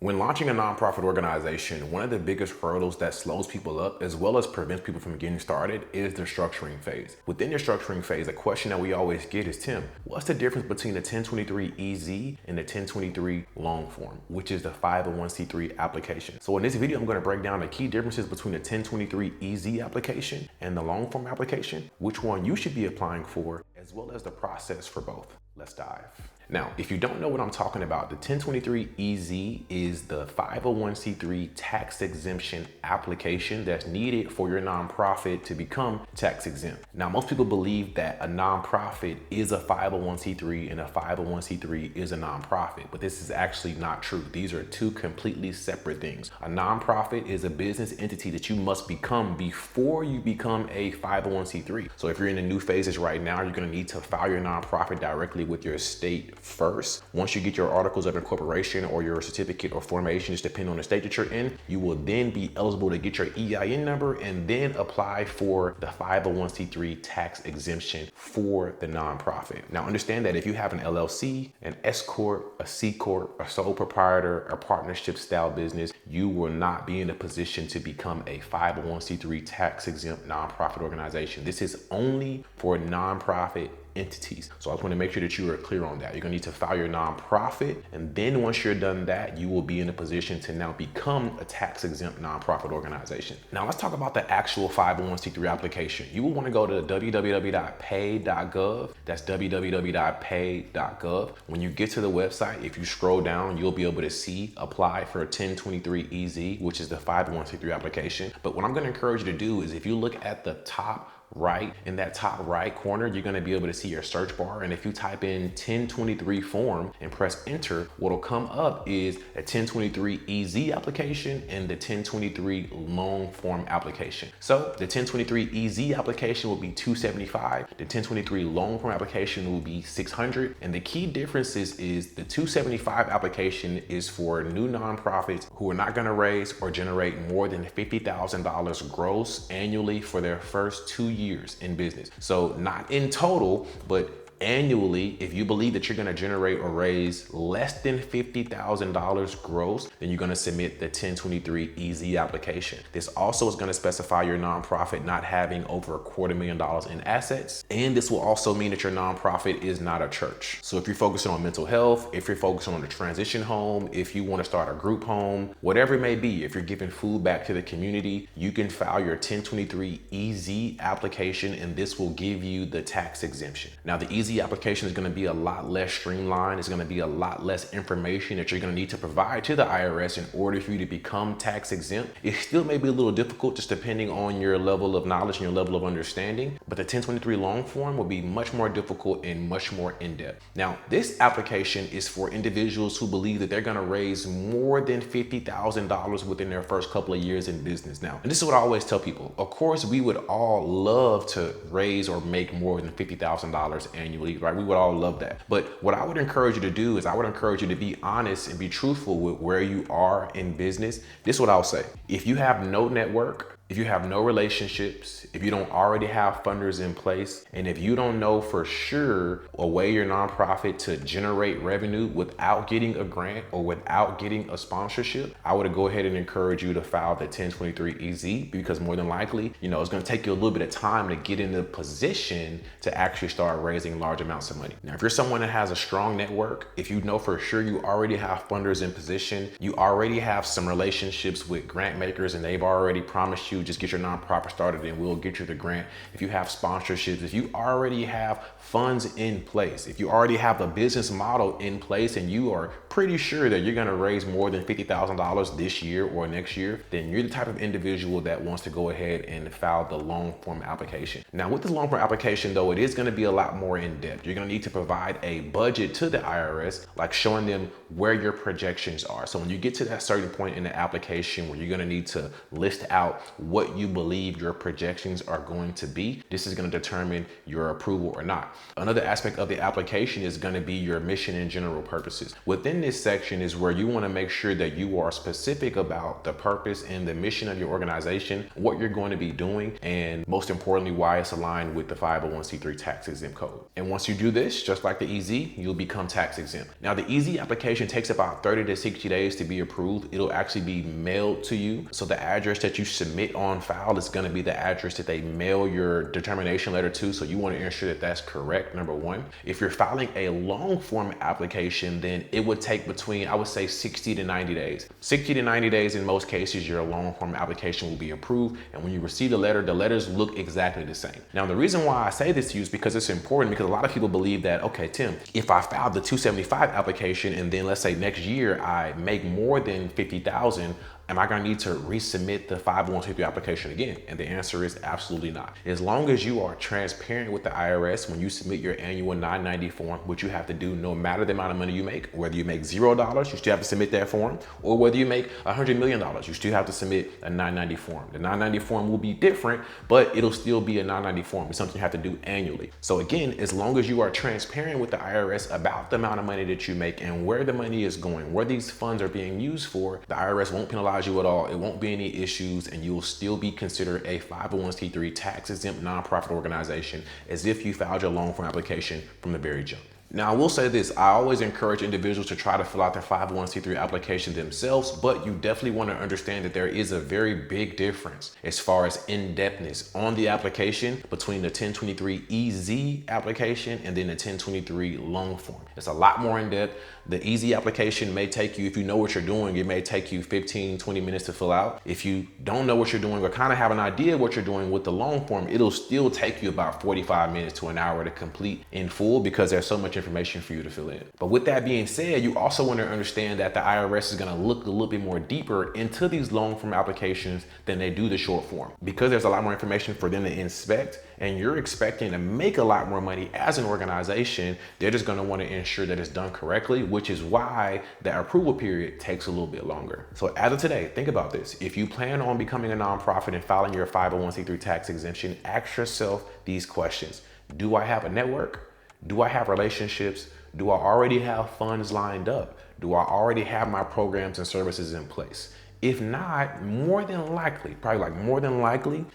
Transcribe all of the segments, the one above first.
When launching a nonprofit organization, one of the biggest hurdles that slows people up as well as prevents people from getting started is the structuring phase. Within your structuring phase, a question that we always get is, Tim, what's the difference between the 1023-EZ and the 1023 long form, which is the 501c3 application? So in this video, I'm going to break down the key differences between the 1023-EZ application and the long form application, which one you should be applying for, as well as the process for both. Let's dive. Now, if you don't know what I'm talking about, the 1023-EZ is the 501c3 tax exemption application that's needed for your nonprofit to become tax exempt. Now, most people believe that a nonprofit is a 501c3 and a 501c3 is a nonprofit, but this is actually not true. These are two completely separate things. A nonprofit is a business entity that you must become before you become a 501c3. So if you're in the new phases right now, you're going to need to file your nonprofit directly with your state first. Once you get your articles of incorporation or your certificate or formation, just depending on the state that you're in, you will then be eligible to get your EIN number and then apply for the 501c3 tax exemption for the nonprofit. Now understand that if you have an LLC, an S Corp, a C Corp, a sole proprietor, a partnership style business, you will not be in a position to become a 501c3 tax exempt nonprofit organization. This is only for nonprofit entities. So I just want to make sure that you are clear on that. You're going to need to file your nonprofit, and then once you're done that, you will be in a position to now become a tax exempt nonprofit organization. Now let's talk about the actual 501c3 application. You will want to go to www.pay.gov. That's www.pay.gov. When you get to the website, if you scroll down, you'll be able to see apply for a 1023-EZ, which is the 501c3 application. But what I'm going to encourage you to do is, if you look at the top right, in that top right corner, you're going to be able to see your search bar. And if you type in 1023 form and press enter, what'll come up is a 1023-EZ application and the 1023 long form application. So the 1023-EZ application will be $275. The 1023 long form application will be $600. And the key differences is the $275 application is for new nonprofits who are not going to raise or generate more than $50,000 gross annually for their first 2 years in business. So not in total, but annually, if you believe that you're going to generate or raise less than $50,000 gross, then you're going to submit the 1023-EZ application. This also is going to specify your nonprofit not having over $250,000 in assets. And this will also mean that your nonprofit is not a church. So if you're focusing on mental health, if you're focusing on a transition home, if you want to start a group home, whatever it may be, if you're giving food back to the community, you can file your 1023-EZ application and this will give you the tax exemption. Now the EZ application is going to be a lot less streamlined. It's going to be a lot less information that you're going to need to provide to the IRS in order for you to become tax exempt. It still may be a little difficult just depending on your level of knowledge and your level of understanding, but the 1023 long form will be much more difficult and much more in-depth. Now, this application is for individuals who believe that they're going to raise more than $50,000 within their first couple of years in business. Now, and this is what I always tell people. Of course, we would all love to raise or make more than $50,000 annually. Right? We would all love that. But what I would encourage you to do is I would encourage you to be honest and be truthful with where you are in business. This is what I'll say. If you have no network, if you have no relationships, if you don't already have funders in place, and if you don't know for sure a way your nonprofit to generate revenue without getting a grant or without getting a sponsorship, I would go ahead and encourage you to file the 1023-EZ, because more than likely, it's going to take you a little bit of time to get in the position to actually start raising large amounts of money. Now, if you're someone that has a strong network, if you know for sure you already have funders in position, you already have some relationships with grant makers and they've already promised you just get your nonprofit started and we'll get you the grant. If you have sponsorships, if you already have funds in place, if you already have a business model in place and you are pretty sure that you're going to raise more than $50,000 this year or next year, then you're the type of individual that wants to go ahead and file the long form application. Now with this long form application though, it is going to be a lot more in depth. You're going to need to provide a budget to the IRS, like showing them where your projections are. So when you get to that certain point in the application where you're going to need to list out what you believe your projections are going to be. This is going to determine your approval or not. Another aspect of the application is going to be your mission and general purposes. Within this section is where you want to make sure that you are specific about the purpose and the mission of your organization, what you're going to be doing, and most importantly, why it's aligned with the 501c3 tax exempt code. And once you do this, just like the EZ, you'll become tax exempt. Now, the EZ application takes about 30 to 60 days to be approved. It'll actually be mailed to you. So the address that you submit on file is going to be the address that they mail your determination letter to. So you want to ensure that that's correct, number one. If you're filing a long form application, then it would take between, I would say, 60 to 90 days. 60 to 90 days in most cases, your long form application will be approved. And when you receive the letters look exactly the same. Now, the reason why I say this to you is because it's important, because a lot of people believe that, okay, Tim, if I filed the 275 application and then let's say next year I make more than 50,000, am I going to need to resubmit the 501c3 application again? And the answer is absolutely not. As long as you are transparent with the IRS when you submit your annual 990 form, which you have to do no matter the amount of money you make, whether you make $0, you still have to submit that form, or whether you make $100 million, you still have to submit a 990 form. The 990 form will be different, but it'll still be a 990 form. It's something you have to do annually. So again, as long as you are transparent with the IRS about the amount of money that you make and where the money is going, where these funds are being used for, the IRS won't penalize you at all. It won't be any issues, and you will still be considered a 501c3 tax exempt nonprofit organization as if you filed your long form application from the very jump. Now, I will say this, I always encourage individuals to try to fill out their 501c3 application themselves, but you definitely want to understand that there is a very big difference as far as in-depthness on the application between the 1023 EZ application and then the 1023 long form. It's a lot more in-depth. The EZ application may take you, if you know what you're doing, it may take you 15, 20 minutes to fill out. If you don't know what you're doing or kind of have an idea of what you're doing with the long form, it'll still take you about 45 minutes to an hour to complete in full because there's so much information for you to fill in. But with that being said, you also want to understand that the IRS is going to look a little bit more deeper into these long form applications than they do the short form, because there's a lot more information for them to inspect, and you're expecting to make a lot more money as an organization. They're just going to want to ensure that it's done correctly, which is why the approval period takes a little bit longer. So as of today, think about this. If you plan on becoming a nonprofit and filing your 501c3 tax exemption, ask yourself these questions. Do I have a network? Do I have relationships? Do I already have funds lined up? Do I already have my programs and services in place? If not, more than likely,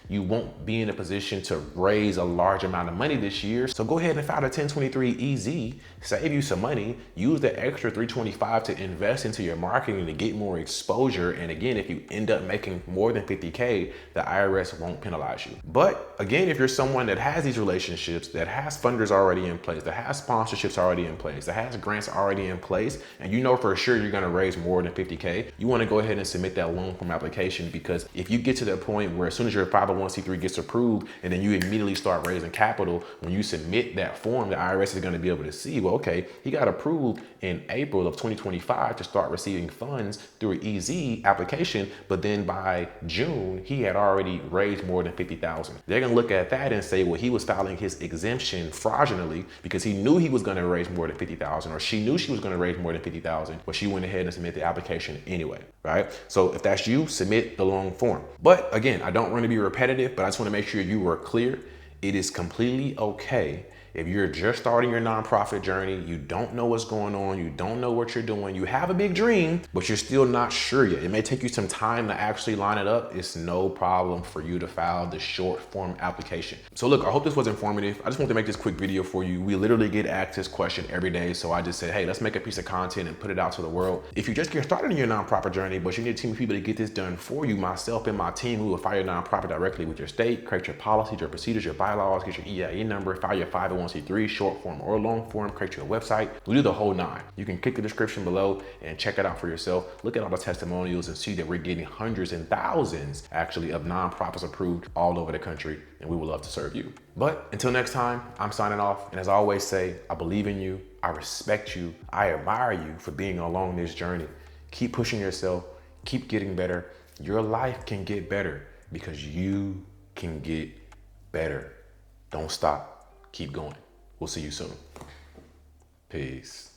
you won't be in a position to raise a large amount of money this year. So go ahead and file a 1023 EZ, save you some money, use the extra 325 to invest into your marketing to get more exposure. And again, if you end up making more than 50K, the IRS won't penalize you. But again, if you're someone that has these relationships, that has funders already in place, that has sponsorships already in place, that has grants already in place, and you know for sure you're gonna raise more than 50K, you wanna go ahead and submit that long form application, because if you get to that point where as soon as your 501c3 gets approved and then you immediately start raising capital, when you submit that form, the IRS is going to be able to see, well, okay, he got approved in April of 2025 to start receiving funds through an EZ application, but then by June, he had already raised more than 50,000. They're going to look at that and say, well, he was filing his exemption fraudulently because he knew he was going to raise more than 50,000, or she knew she was going to raise more than 50,000, but she went ahead and submitted the application anyway, right? So if that's you, submit the long form. But again, I don't want to be repetitive, but I just want to make sure you are clear. It is completely okay if you're just starting your nonprofit journey, you don't know what's going on, you don't know what you're doing, you have a big dream, but you're still not sure yet. It may take you some time to actually line it up. It's no problem for you to file the short form application. So look, I hope this was informative. I just want to make this quick video for you. We literally get asked this question every day. So I just said, hey, let's make a piece of content and put it out to the world. If you just get started in your nonprofit journey, but you need a team of people to get this done for you, myself and my team, we will file your nonprofit directly with your state, create your policies, your procedures, your bylaws, get your EIN number, file your 501c3, short form or long form, create your website. We do the whole nine. You can click the description below and check it out for yourself. Look at all the testimonials and see that we're getting hundreds and thousands actually of nonprofits approved all over the country, and we would love to serve you. But until next time, I'm signing off. And as I always say, I believe in you. I respect you. I admire you for being along this journey. Keep pushing yourself. Keep getting better. Your life can get better because you can get better. Don't stop. Keep going. We'll see you soon. Peace.